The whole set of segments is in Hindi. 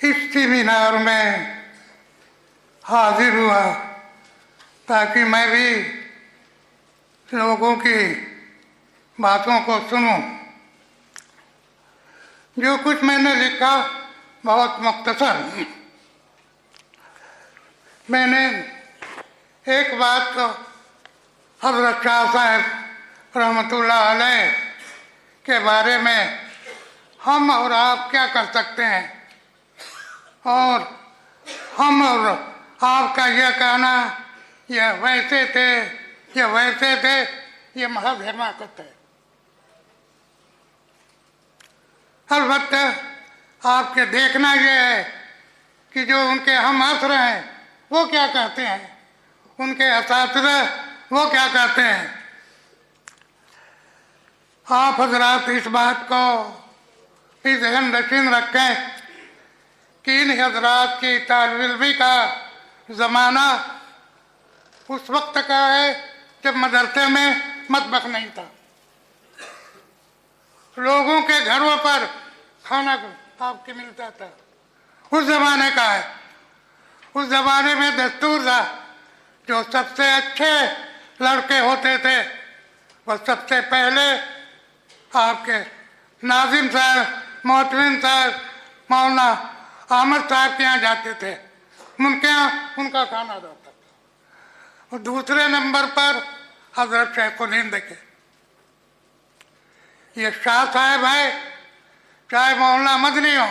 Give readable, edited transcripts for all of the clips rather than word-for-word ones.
इस सेमिनार में हाजिर हुआ ताकि मैं भी लोगों की बातों को सुनूं। जो कुछ मैंने लिखा बहुत मुख्तसर। मैंने एक बात तो हज़रत शाह साहब रहमतुल्लाह अलैह के बारे में हम और आप क्या कर सकते हैं, और हम और आपका यह कहना यह वैसे थे, ये वैसे थे, ये महज हिमाकत है। अलबत्ता आपके देखना यह है कि जो उनके हम असर हैं वो क्या कहते हैं, उनके असातिज़ा वो क्या कहते हैं। आप हजरात इस बात को इस ज़हन नशीन रखें कि इन हजरात की तालिब इल्मी का ज़माना उस वक्त का है जब मदरसे में मतबख नहीं था, लोगों के घरों पर खाना आपके मिलता था, उस ज़माने का है। उस ज़माने में दस्तूर था जो सबसे अच्छे लड़के होते थे वह सबसे पहले आपके नाजिम साहब, मोहतमिन साहब, मौलाना अहमद साहब के यहाँ जाते थे, उनके यहाँ उनका खाना रहता था। और दूसरे नंबर पर हजरत शेखुल हिंद के, ये शाह साहब है, चाहे मौलाना मदनी हो,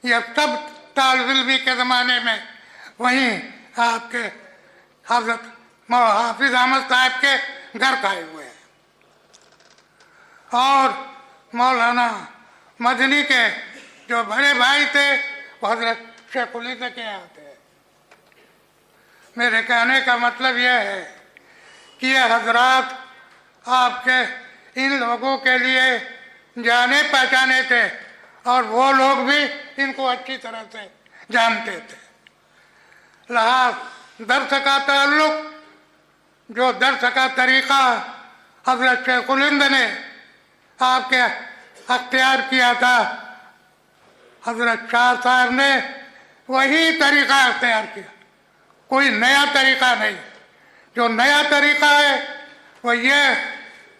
ये सब तालिब इल्मी के ज़माने में वहीं आपके हजरत हाफिज अहमद साहब के घर खाए हुए हैं। और मौलाना मदनी के जो बड़े भाई थे वो हजरत शेखुल हिंद के यहाँ थे। मेरे कहने का मतलब यह है कि ये हजरात आपके इन लोगों के लिए जाने पहचाने थे और वो लोग भी इनको अच्छी तरह से जानते थे। लिहाज दर्स का ताल्लुक, जो दर्स का तरीक़ा हजरत शेखुल हिंद ने आपके अख्तियार किया था, हजरत शाह साहब ने वही तरीक़ा अख्तियार किया, कोई नया तरीक़ा नहीं। जो नया तरीक़ा है वह यह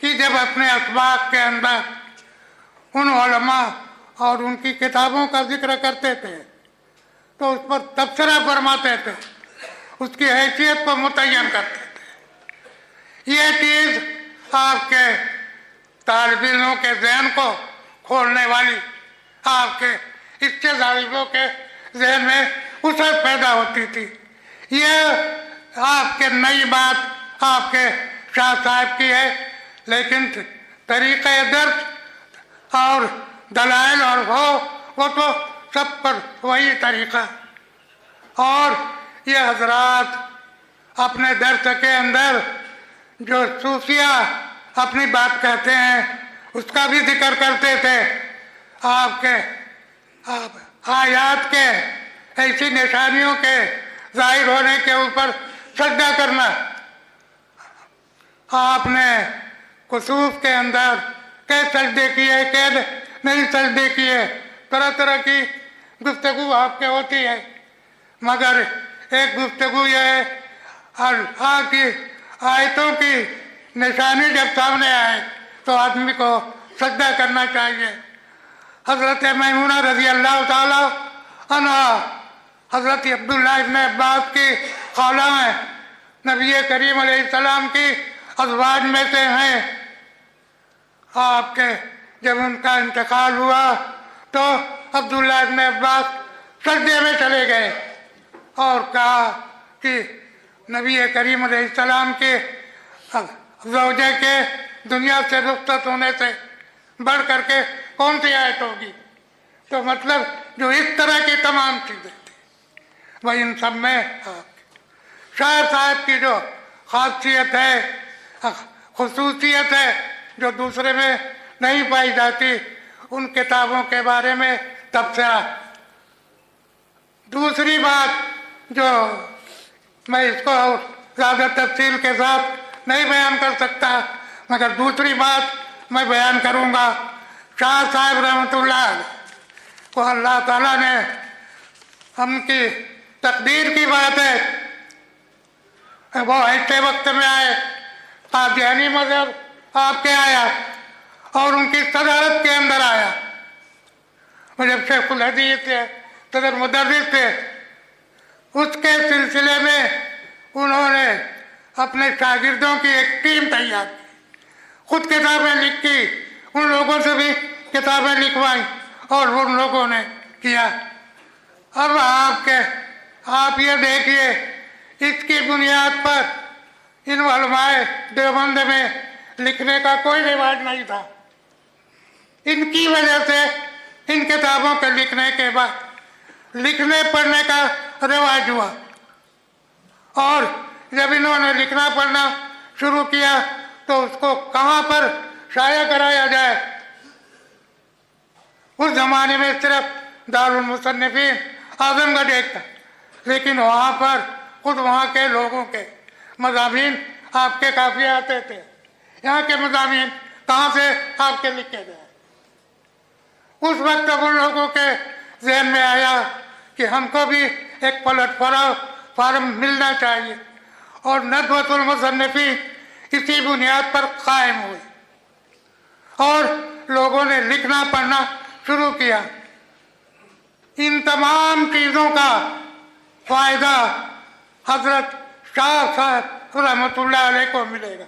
कि जब अपने असबाक के अंदर उन उलमा और उनकी किताबों का जिक्र करते थे तो उस पर तबसरा फरमाते थे, उसकी हैसियत को मुतय्यन करते थे। यह चीज़ आपके तालिब इल्मों के ज़हन को खोलने वाली, आपके इच्छे तालिबों के ज़हन में उसर पैदा होती थी। यह आपके नई बात आपके शाह साहब की है, लेकिन तरीक़े दर्स और दलाइल और वो तो सब पर वही तरीक़ा। और ये हजरात अपने दर्स के अंदर जो सूफिया अपनी बात कहते हैं उसका भी जिक्र करते थे। आपके आयात के ऐसी निशानियों के जाहिर होने के ऊपर सजदा करना, आपने कुसूफ के अंदर कई सजदे किए, कई नहीं सजदे किए, तरह तरह की गुफ्तगू आपके होती है, मगर एक गुफ्तगू यह है अल्लाह की आयतों की निशानी जब सामने आए तो आदमी को सजदा करना चाहिए। हज़रत मैमूना रज़ी अल्लाह ताला अन्हा हज़रत अब्दुल्लाह इब्न अब्बास की खाला हैं, नबी करीम अलैहिस्सलाम की अज़वाज में से हैं। आपके जब उनका इंतकाल हुआ तो अब्दुल्लाह इब्न अब्बास सजदे में चले गए और कहा कि नबी करीम अलैहिस्सलाम के ज़ौजे के दुनिया से रुख़्सत होने से बढ़ करके कौन सी आयत होगी। तो मतलब जो इस तरह की तमाम चीज़ें थी वह इन सब में शाह साहब की जो खासियत है, खुसूसियत है जो दूसरे में नहीं पाई जाती, उन किताबों के बारे में तबसरा। दूसरी बात जो मैं इसको ज़्यादा तफसील के साथ नहीं बयान कर सकता, मगर दूसरी बात मैं बयान करूँगा। शाह साहब रहमतुल्लाह को अल्लाह ताला ने उनकी तकदीर की बात है। वो ऐसे वक्त में आए, कादियानी मजहब आपके आया और उनकी सदारत के अंदर आया। जब शेखुल हदीस थे, सदर मुदर्रिस थे, उसके सिलसिले में उन्होंने अपने शागिर्दों की एक टीम तैयार की, खुद किताबें लिखी, उन लोगों से भी किताबें लिखवाई और उन लोगों ने किया। अब आप ये देखिए, इसकी बुनियाद पर इन उलमाए देवबंद में लिखने का कोई रिवाज नहीं था। इनकी वजह से इन किताबों के लिखने के बाद लिखने पढ़ने का रिवाज हुआ और जब इन्होंने लिखना पढ़ना शुरू किया तो उसको कहाँ पर शाया कराया जाए। उस जमाने में सिर्फ दारुल मुसन्निफीन आजमगढ़ एक था, लेकिन वहाँ पर खुद वहाँ के लोगों के मज़ामीन आपके काफ़ी आते थे। यहाँ के मज़ामीन कहाँ से आपके लिखे गए। उस वक्त अब उन लोगों के जहन में आया कि हमको भी एक प्लेटफॉर्म मिलना चाहिए और नदवतुल मुसन्निफीन इसी बुनियाद पर कायम हुई और लोगों ने लिखना पढ़ना शुरू किया। इन तमाम चीज़ों का फ़ायदा हजरत शाह साहब रहमतुल्लाह अलैह को मिलेगा।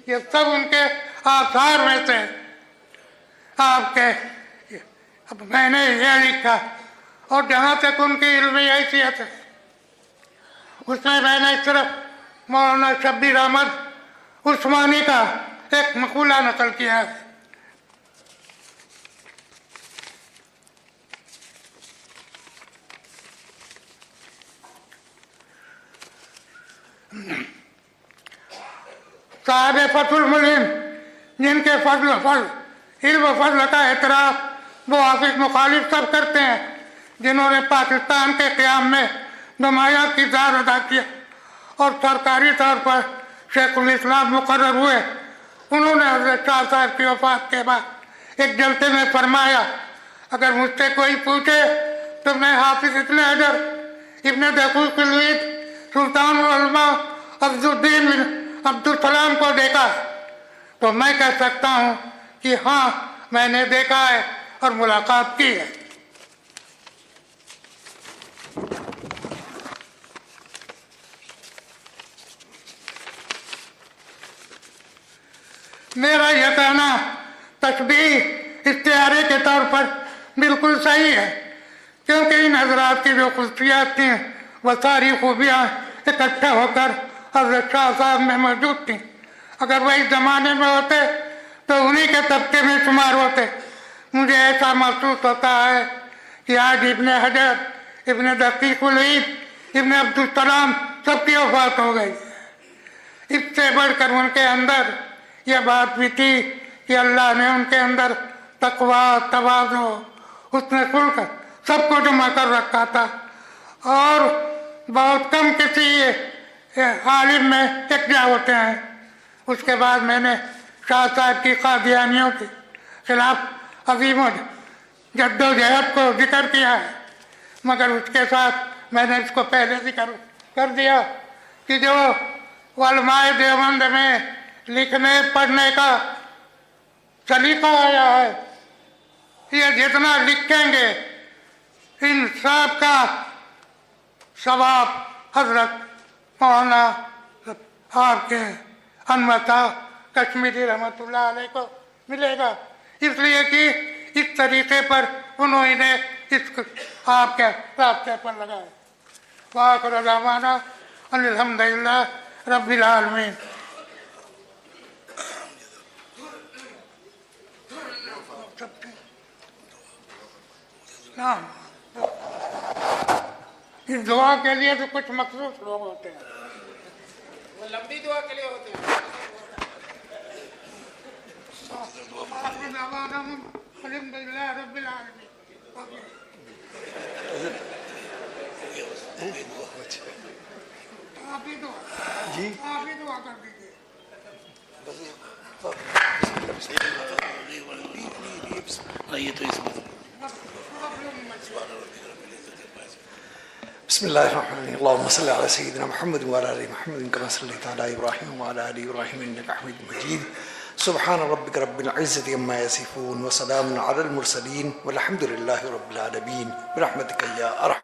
ये सब उनके आसार में से आपके अब मैंने यह लिखा और जहाँ तक उनकी इल्मी हैसियत है उसमें मैंने सिर्फ मौलाना शब्बीर अहमद उस्मानी का एक मकूला नकल किया है। साहब फतुल मुलिम, जिनके इल्म फजल का एतराफ़ वो हाफिज मुखालिफ सब करते हैं, जिन्होंने पाकिस्तान के क़याम में नुमाया किरदार अदा किया और सरकारी तौर पर शेखुल इस्लाम मुकर्रर हुए। उन्होंने हज़रत शाह साहब की वफ़ात के बाद एक जलसे में फरमाया, अगर मुझसे कोई पूछे तुमने हाफिज इब्न हजर, इब्न दक़ीक़ अल-ईद, सुल्तान उल-उलमा अब्दुद्दीन बिन अब्दुल-सलाम को देखा, तो मैं कह सकता हूँ कि हाँ मैंने देखा है और मुलाकात की है। मेरा यह कहना तशबीह इख्तियारे के तौर पर बिल्कुल सही है, क्योंकि इन हजरात की जो खुशियात थी वह सारी खूबियाँ इकट्ठा होकर हज़रत शाह साहब में मौजूद थी। अगर वही ज़माने में होते तो उन्हीं के तबके में शुमार होते। मुझे ऐसा महसूस होता है कि आज इब्न हजर, इब्न दक़ीक़ अल-ईद, इब्न अब्दुल-सलाम सबकी वफ़ात हो गई। इससे बढ़कर उनके अंदर यह बात भी थी कि अल्लाह ने उनके अंदर तक़वा, तवाज़ु, हुस्न खुल्क़ सबको जमा कर रखा था और बहुत कम किसी आलिम में यकजा होते हैं। उसके बाद मैंने शाह साहब की कादियानियों के खिलाफ अज़ीम जद्दोजहद को जिक्र किया है, मगर उसके साथ मैंने इसको पहले जिक्र कर दिया कि जो उलमाए देवबंद में लिखने पढ़ने का सलीका आया है, ये जितना लिखेंगे इन सब का सवाब हजरत मौलाना आपके अनमता कश्मीरी रहमतुल्लाह अलैह को मिलेगा, इसलिए कि इस तरीके पर उन्होंने इस आपके रास्ते पर लगाया। वाक़िर दावाना अल्हम्दुलिल्लाह रब्बिल आलमीन। इस दुआ के लिए तो कुछ मखसूस लोग होते हैं, वो लंबी दुआ के लिए होते हैं। आप ही दुआ कर दीजिए। ये तो इसमें बिस्मिल्लाहिर्रहमानिर्रहीम अल्लाहुम्मा सल्लि अला सय्यिदिना मुहम्मद व अला आलि मुहम्मद कमा सल्लैता अला इब्राहीम व अला आलि इब्राहीम इन्नका हमीदुम मजीद सुब्हान रब्बिका रब्बिल इज़्ज़ति अम्मा यसिफून व सलामुन अलल मुरसलीन वल्हम्दुलिल्लाहि रब्बिल आलमीन बिरहमतिका या